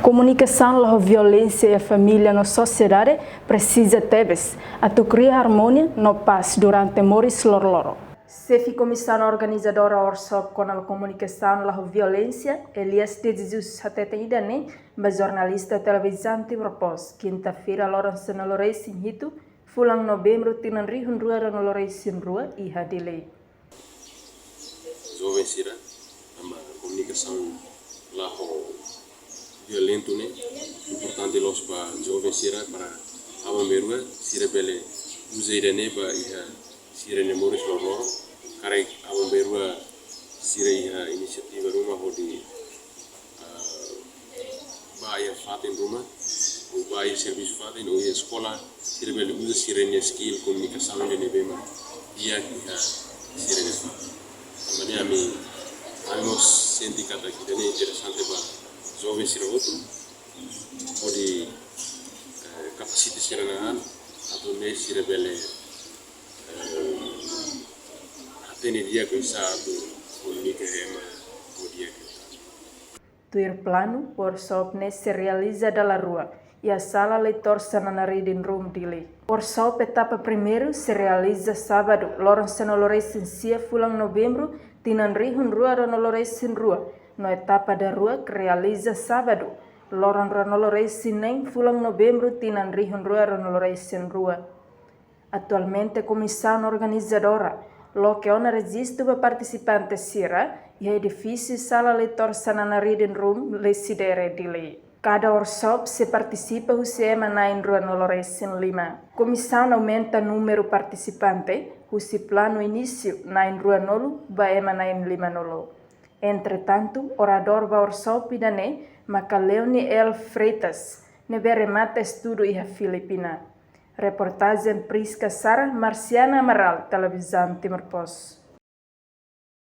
Comunicação da violência e a família na sociedade precisa teves a criar harmonia no paz durante moris loro. Se comissão organizadora workshop com a comunicação da violência, Elias de Jesus Hatetidane, jornalista televisão te propôs quinta-feira Lourenço no Lourenço em Hito, fulang novembro tinan rihun rua no Lourenço em rua e hadilei. Jovem sira, a comunicação lá violento né, importante los para jovem sira para abamberua sira bele usairane ba iha sira ne moris loro kare abamberua sira iha inisiativa rumah hodi ba ia fatin rumah o ba ia serviço fatin o ia escola sira bele usa sira ne skill comunicação ne bema ia iha sira ne fatin também amigos sindicatos que têm interessante para jovem sira outro pode kapasiti sira na atau ne sira bele atene dia com sabe comunica rema o dia Tuir plano workshop ne se realiza dalla rua e a sala leitor na reading room dele. Workshop etapa primeiro se realiza sábado, Lourenço no Lourenço em fulang novembro, tinan rihun rua no Lourenço em rua. No etapa da rua que realiza sábado, Lourenço no Lourenço nem fulang novembro, tinan rihun rua no Lourenço em rua. Atualmente, a comissão organizadora, lo que ona resiste para participantes sira, e é difícil sala leitor na reading room decidere de lei. Cada workshop se participa o SEMA na Rua no Lourenço em Lima. Comissão aumenta o número de participantes, o se plano início na Rua Nolo, baema na Lima Nolo. Entretanto, orador da workshop idane, Macaleone L. Freitas, neve remata estudo e a Filipina. Reportagem Prisca Sara Marciana Amaral, televisão Timor Post.